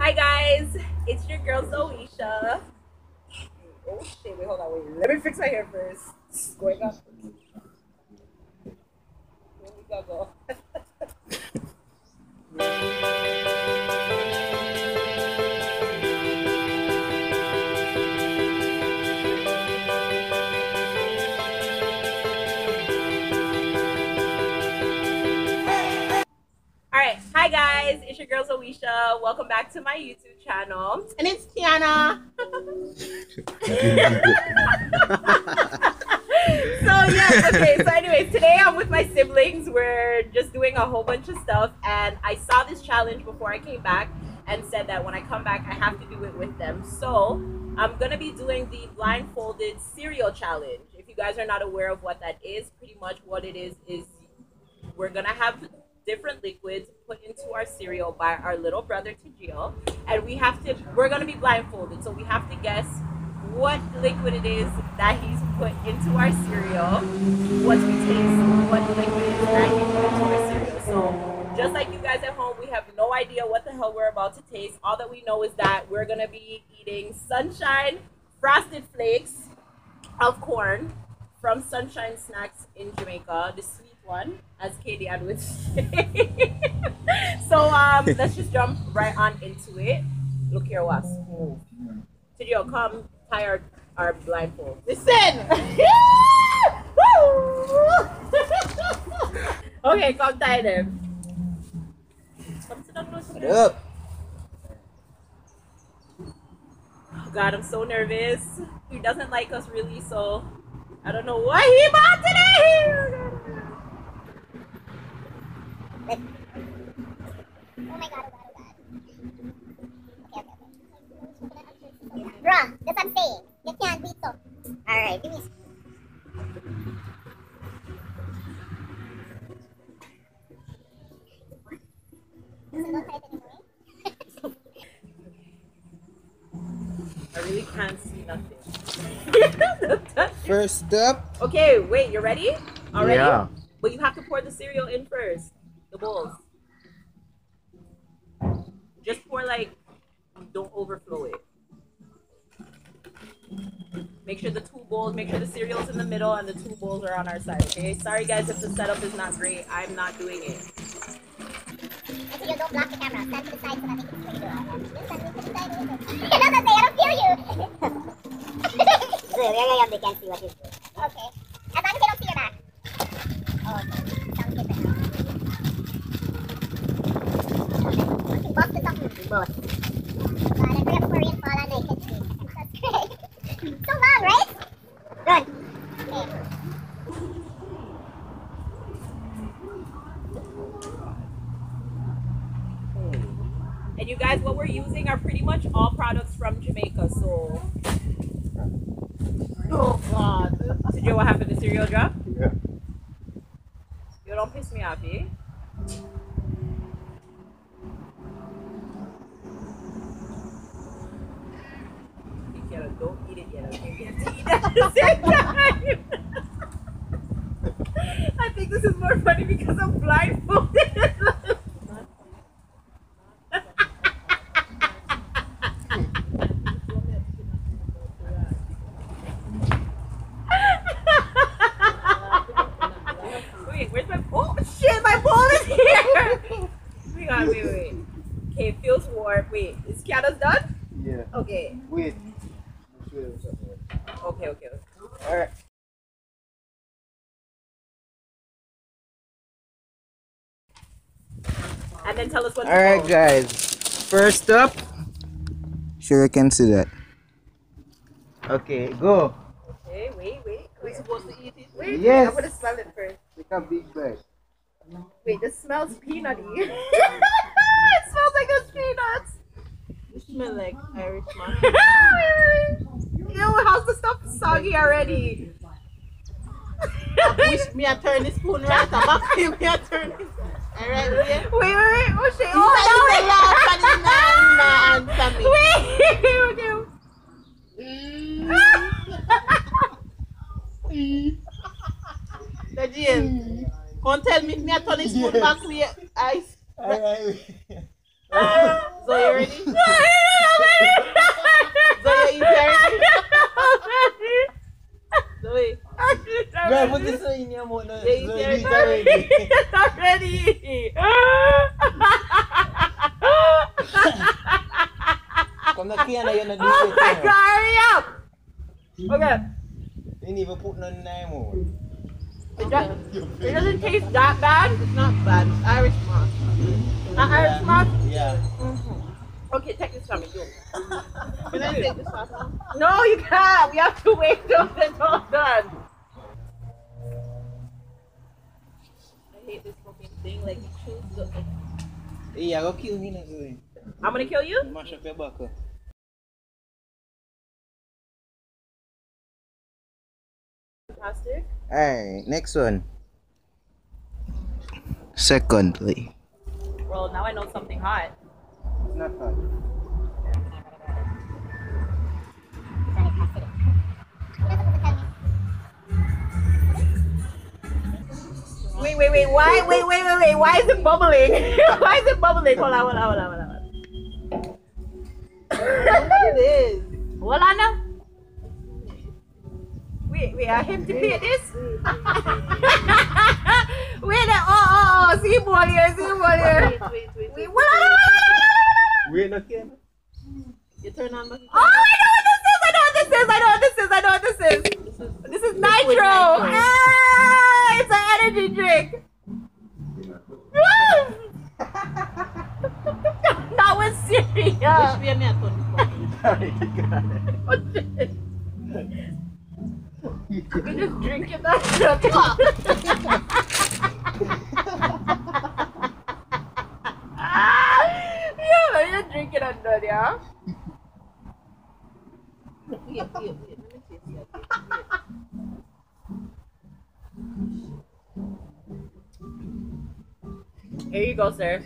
Hi guys, it's your girl Zoisha. Oh shit, wait, hold on, wait. Let me fix my hair first. It's going up. Here we go. Alright, hi guys, it's your girl Zoisha. Welcome back to my YouTube channel. And it's Tiana. So anyways, today I'm with my siblings. We're just doing a whole bunch of stuff, and I saw this challenge before I came back and said that when I come back I have to do it with them. So I'm gonna be doing the blindfolded cereal challenge. If you guys are not aware of what that is, pretty much what it is we're gonna have different liquids put into our cereal by our little brother Tajil, and we're gonna be blindfolded, so we have to guess what liquid it is that he's put into our cereal. Once we taste what liquid it is that he put into our cereal. So just like you guys at home, we have no idea what the hell we're about to taste. All that we know is that we're gonna be eating Sunshine Frosted Flakes of corn from Sunshine Snacks in Jamaica, the sweet one, as Katie Ann would say. So let's just jump right on into it. Look here, was. Tajil, come tie our blindfold. Listen. Okay, come tie them. Come sit down close to What them. up? Oh God, I'm so nervous. He doesn't like us really, so I don't know why he bought today. Oh my god, oh god, oh god. Okay. Bruh, that's what I'm saying. You can't beat so. Alright, give me. I really can't see nothing. First up. Okay, wait, you ready? Already? Yeah. But you have to pour the cereal in first. The bowls. Just pour don't overflow it. Make sure the cereal's in the middle and the two bowls are on our side, okay? Sorry guys if the setup is not great. I'm not doing it. Until you don't block the camera, stand to the side so that they can see you. Just stand to the side. It doesn't say, I don't feel you. Yeah, they can't see what you're doing. Okay. As long as they don't see your back. Oh, okay. Sounds good then. Okay, box this up. Both. God, I forgot Korean fall and I can see. That's great. So long, right? Good. Okay. And you guys, what we're using are pretty much all products from Jamaica, so... Oh God. So Joe, what happened? The cereal drop? Yeah. You don't piss me off, eh? Don't eat it yet, okay? We have to eat at the same time. I think this is more funny because I'm blindfolded. Wait, where's my oh shit, my bowl is here! Wait. Okay, it feels warm. Wait, is Kiana's done? Yeah. Okay. Wait. Okay. Alright. And then tell us what Alright, guys. First up. Sure, you can see that. Okay, go. Okay, wait. We're supposed to eat it. Wait, Yes. I'm gonna smell it first. Take a big bite. Wait, this smells peanutty. It smells like those peanuts. You smell like Irish man. Ew, how's the stuff soggy already? Wish me a turn the spoon right back. Me a turn this. Alright, yeah. Wait. Oh shit. You said the last one in answer me. Wait. The Jill, come tell me a turn the spoon back with ice. Alright. So So you ready? Zoe, you ready? Zoe. Girl, put this in your mouth now. Yeah, So you you already. Not ready. Come the can you're not Oh doing my it. god, hurry up! Okay. You didn't even put none in your mouth. It doesn't taste that bad. It's not bad. It's Irish moss. Irish moss? Yeah. Okay, take this from me. Go. Can I take this off now? No, you can't. We have to wait till it's all done. I hate this fucking thing. Like, you choose the. Yeah, go kill me now. Zoe. I'm gonna kill you? Mash up your back. Pastor? Alright, next one. Secondly. Well, now I know something hot. It's not hot. Wait. Why? Wait. Why is it bubbling? Why is it bubbling? Hold on. What it is? Hold on now. Wait, I have to pay this? Wait, oh, see ball here. Wait, hold on. Wait, no can. You turn on the. Oh, I know what this is. This is nitro. Ah, it's an energy drink. That was serious. Wish me a man for You can just drink it that yeah, you drink it under there. Wait. Let me taste it. Here you go, sir.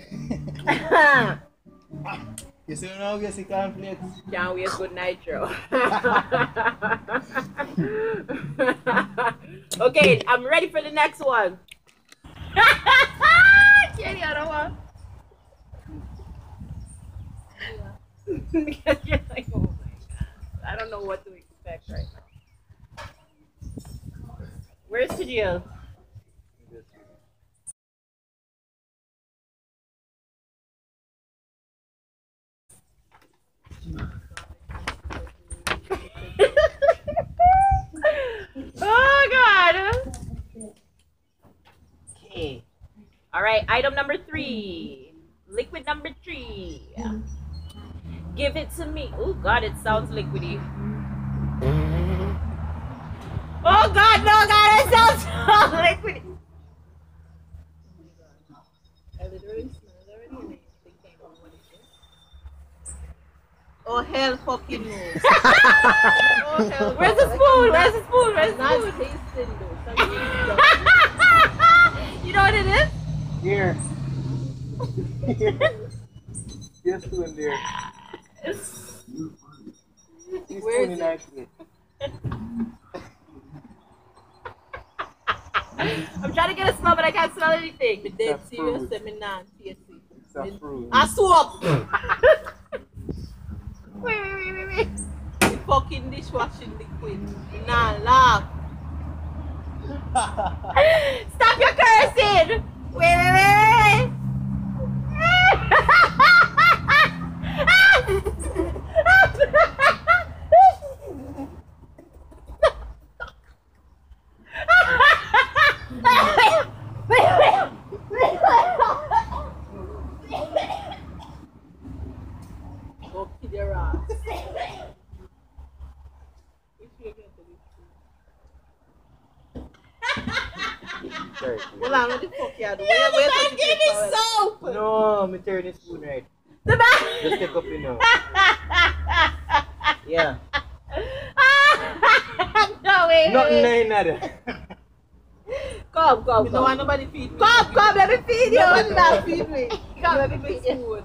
You see now, you see cornflakes. Can't waste good nitro. Okay, I'm ready for the next one. Kenny, I don't want. Because you're like, oh my god. I don't know what to expect right now. Where's Tajil? Oh god. Okay. All right, item number 3. Liquid number 3. Give it to me. Oh god, it sounds liquidy. Oh god, no god, it sounds so liquidy. I literally smell it already and I think I know what it is. Oh hell fucking no. Oh hell. Where's the spoon? Where's the spoon? Where's the Not spoon? tasting though. Something You know what it is? Here. Yes, spoon there. Where is it? Actually. I'm trying to get a smell, but I can't smell anything. Me dead That's serious fruit. that me not taste it. It's a fruit. I swap. Wait. The fucking dishwashing liquid. Nah, laugh. Stop your cursing! Wait. Go kill your ass. Sorry. Hold on, what the fuck you do? Where Give me soap! No, me turn the spoon right. The back! Just take up your nose. Yeah. No, wait. Nothing in nada. Come. You don't want nobody feed me. Come, let me feed you. Nobody not feed me. Come, let me feed you. Food.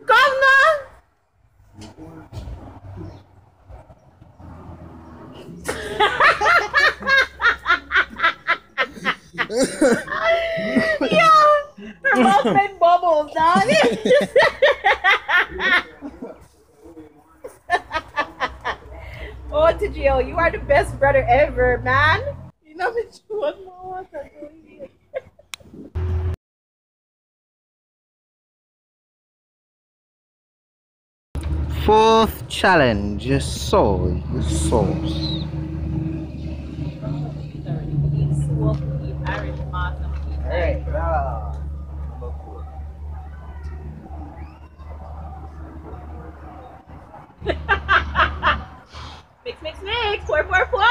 Come now. Yeah, her mouth made bubbles, dog. Oh, Tijio, you are the best brother ever, man. You know me too much more water. Fourth challenge, soy sauce. Irish moss, Alright. Mix, mix, mix. Pour, pour, pour.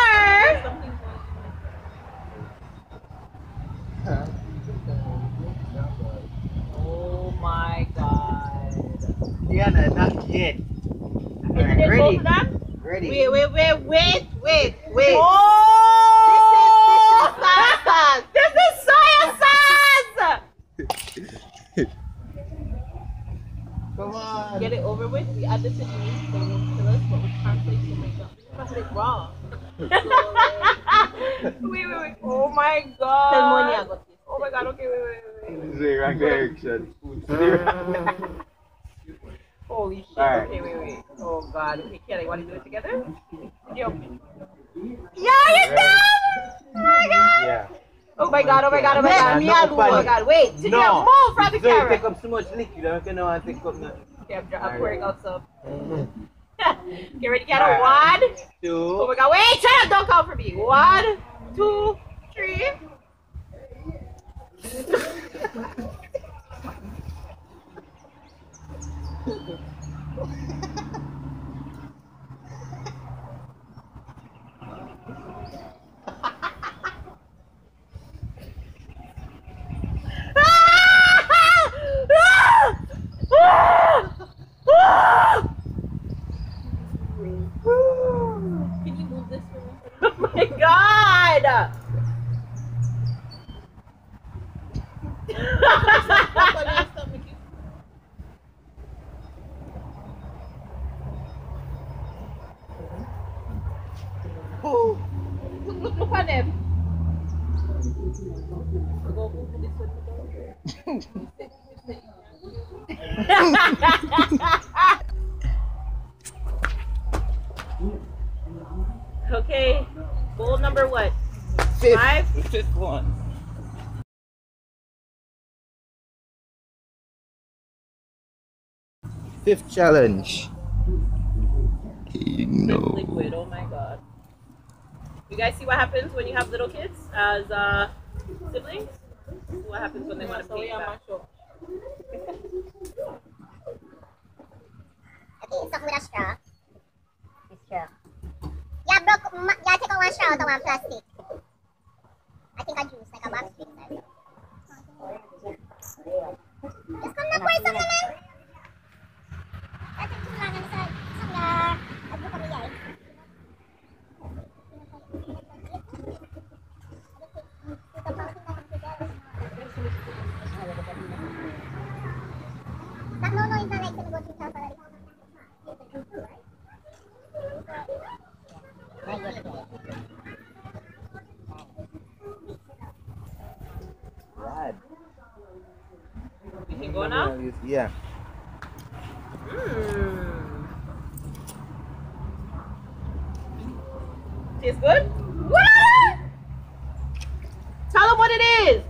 Oh my god. Diana, not yet. Isn't it both of them? Ready. Wait. Oh! This is soy sauce. This is soy sauce! Come on. Get it over with. We add the seasoning. They won't kill us, but we can't place the makeup. That's it raw. Wait. Oh my god. Tell Moni I got this. Oh my god, okay, wait. This is the wrong direction. Holy shit. Alright. Okay, wait. Oh god. Okay, Kelly, want to do it together? Yo. Yeah, you're done! Oh my god. Yeah. Oh my god. Me No, alone. Oh my god, wait. Sit No. here, move from the So you camera. take up so much liquid, I don't want to take up nothing. Okay, I'm pouring out some. Get ready, get Alright. a 1. Oh Two. my god, wait, shut up, don't count for me. 1, 2, 3. Can you move this for me? Oh my god! Look at them. Go move this one. Okay, bowl number what? Fifth. 5? Fifth one. Fifth challenge. Liquid, oh my god. You guys see what happens when you have little kids as siblings? What happens when they want to So pay we you are back? mash up. Okay, it's something with a straw. It's true. Yeah, yeah, take out one straw out of one plastic. I think I juice, like a box drink. Just come and pour some, man. That's too long inside. Some there. I'll do for me, But no, it's not like go to house already. Rad. You can go now? Yeah. Tastes good? What? Tell them what it is.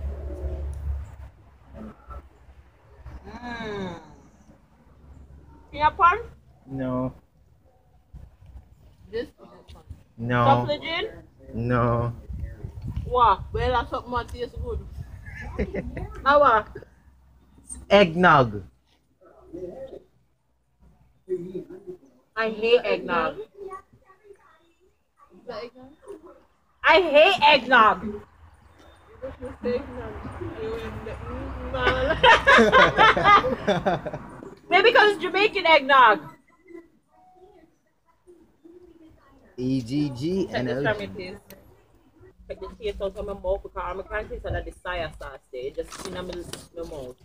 Peanut corn? No. This No. Chocolate gin? No. What? well, that's something that tastes good. How what? Eggnog. I hate eggnog. Is that eggnog? I hate eggnog. This is eggnog. Maybe because it's Jamaican eggnog. EGG Check and this LG. from me, please. Check the taste out of my mouth because I can't taste the soya sauce there. It just in my mouth.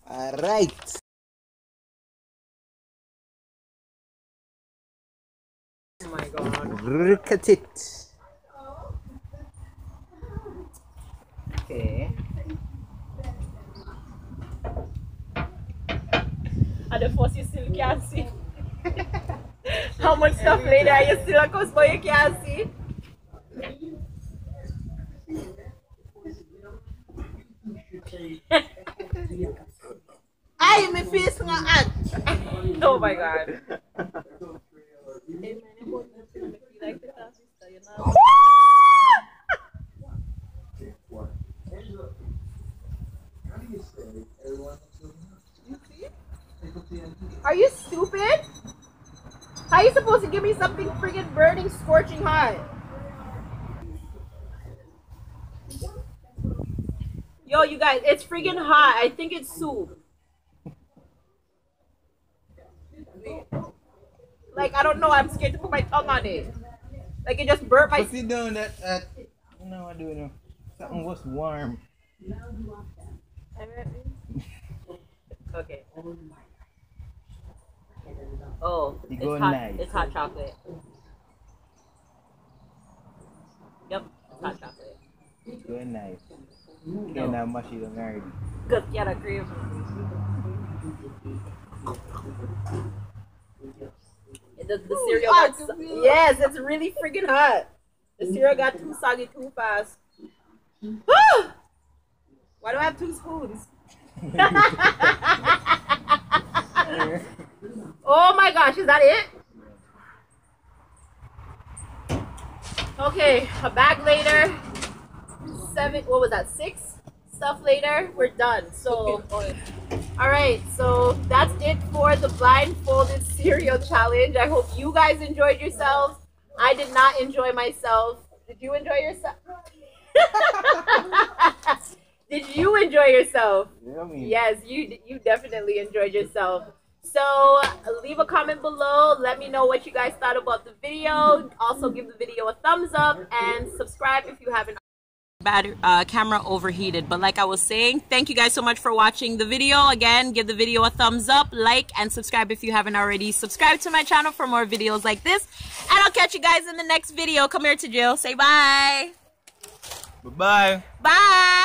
Alright. Oh my god. Look at it. Okay. And the first you still can't see. How much stuff later you still a cuss but you can't see? Ay, my face nga at. Oh my god. Are you stupid? How are you supposed to give me something friggin' burning, scorching hot? Yo, you guys, it's friggin' hot. I think it's soup. Like, I don't know. I'm scared to put my tongue on it. Like, it just burnt my... But you know that, no, I don't know. Something was warm. Okay. Oh, You it's go hot. nice. It's hot chocolate. Yep, it's hot chocolate. Very nice. Okay, now mash it on already. Good, yeah, the cream. The cereal got yes, it's really freaking hot. The cereal got too soggy too fast. Why do I have 2 spoons? Oh my gosh, is that it? Okay, a bag later. 7, what was that, 6 stuff later, we're done. So all right, so that's it for the blindfolded cereal challenge. I hope you guys enjoyed yourselves. I did not enjoy myself. Did you enjoy yourself? Did you enjoy yourself? Yes, you definitely enjoyed yourself. So leave a comment below. Let me know what you guys thought about the video. Also give the video a thumbs up and subscribe if you haven't. Camera overheated, but like I was saying, thank you guys so much for watching the video. Again, give the video a thumbs up, like, and subscribe if you haven't already. Subscribe to my channel for more videos like this, and I'll catch you guys in the next video. Come here to Jill. Say bye. Bye-bye. Bye.